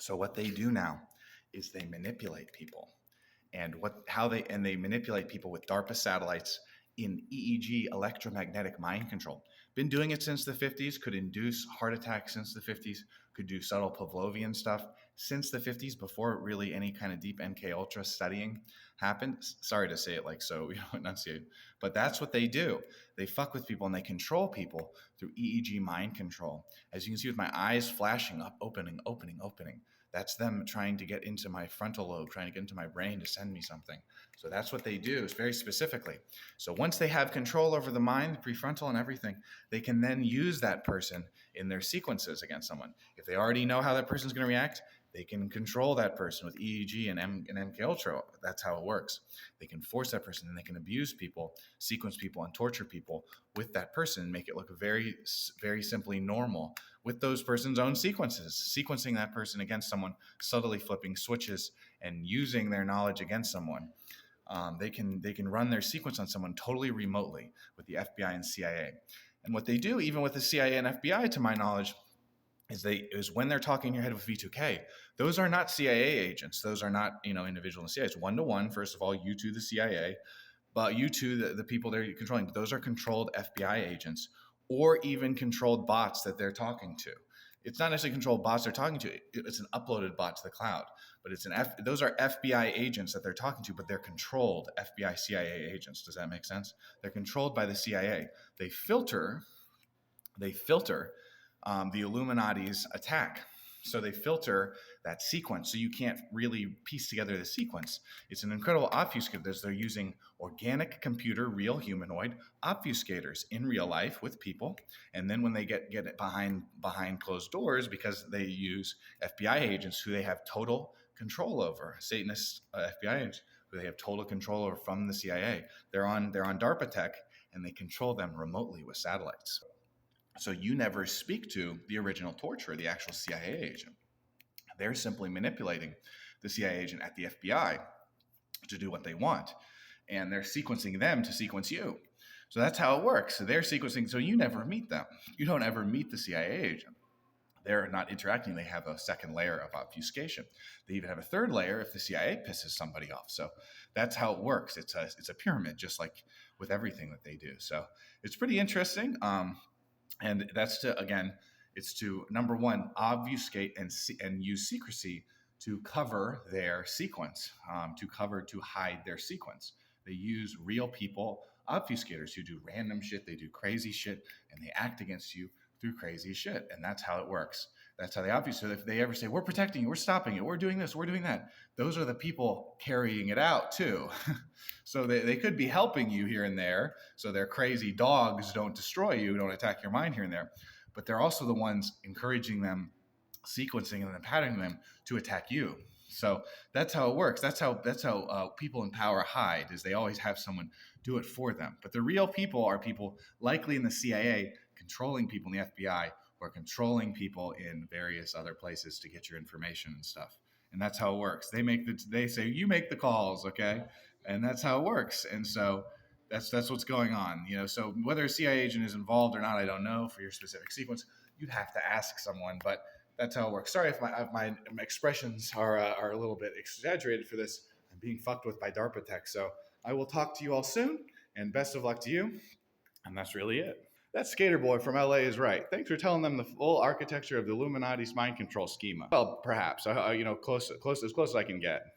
So what they do now is they manipulate people, and they manipulate people with DARPA satellites in EEG, electromagnetic mind control. Been doing it since the 50s, could induce heart attacks since the 50s, could do subtle Pavlovian stuff since the 50s before really any kind of deep MK Ultra studying happened. Sorry to say it like so, enunciate, but that's what they do. They fuck with people and they control people through EEG mind control. As you can see with my eyes flashing up, opening, opening, opening. That's them trying to get into my frontal lobe, trying to get into my brain to send me something. So that's what they do, is very specifically. So once they have control over the mind, the prefrontal and everything, they can then use that person in their sequences against someone. If they already know how that person's going to react, they can control that person with EEG and MK Ultra. That's how it works. They can force that person, and they can abuse people, sequence people, and torture people with that person, and make it look very, very simply normal with those person's own sequences, sequencing that person against someone, subtly flipping switches and using their knowledge against someone. They can run their sequence on someone totally remotely with the FBI and CIA. And what they do, even with the CIA and FBI, to my knowledge, is when they're talking in your head with V2K, those are not CIA agents. Those are not individuals in the CIA. It's one-to-one. First of all, you to the CIA, but you to the people they're controlling. Those are controlled FBI agents, or even controlled bots that they're talking to. It's not necessarily controlled bots they're talking to. It's an uploaded bot to the cloud, but those are FBI agents that they're talking to, but they're controlled FBI CIA agents. Does that make sense? They're controlled by the CIA. They filter the Illuminati's attack. So they filter that sequence, so you can't really piece together the sequence. It's an incredible obfuscator. They're using organic computer, real humanoid obfuscators in real life with people, and then when they get it behind closed doors, because they use FBI agents who they have total control over, Satanist FBI agents who they have total control over from the CIA. They're on DARPA tech, and they control them remotely with satellites. So you never speak to the original torturer, the actual CIA agent. They're simply manipulating the CIA agent at the FBI to do what they want. And they're sequencing them to sequence you. So that's how it works. So they're sequencing, so you never meet them. You don't ever meet the CIA agent. They're not interacting. They have a second layer of obfuscation. They even have a third layer if the CIA pisses somebody off. So that's how it works. It's a pyramid, just like with everything that they do. So it's pretty interesting. And that's it's to, number one, obfuscate and use secrecy to cover their sequence, to hide their sequence. They use real people, obfuscators, who do random shit, they do crazy shit, and they act against you through crazy shit. And that's how it works. That's how they obfuscate. So if they ever say, we're protecting you, we're stopping it, we're doing this, we're doing that, those are the people carrying it out too. So they could be helping you here and there, so their crazy dogs don't destroy you, don't attack your mind here and there. But they're also the ones encouraging them, sequencing and then patterning them to attack you. So that's how it works. That's how people in power hide, is they always have someone do it for them. But the real people are people likely in the CIA controlling people in the FBI, or controlling people in various other places to get your information and stuff. And that's how it works. They say you make the calls, okay? And that's how it works. And so that's what's going on. So whether a CIA agent is involved or not, I don't know for your specific sequence. You'd have to ask someone, but that's how it works. Sorry if my expressions are a little bit exaggerated for this. I'm being fucked with by DARPA tech. So I will talk to you all soon, and best of luck to you. And that's really it. That skater boy from LA is right. Thanks for telling them the full architecture of the Illuminati's mind control schema. Well, perhaps, as close as I can get.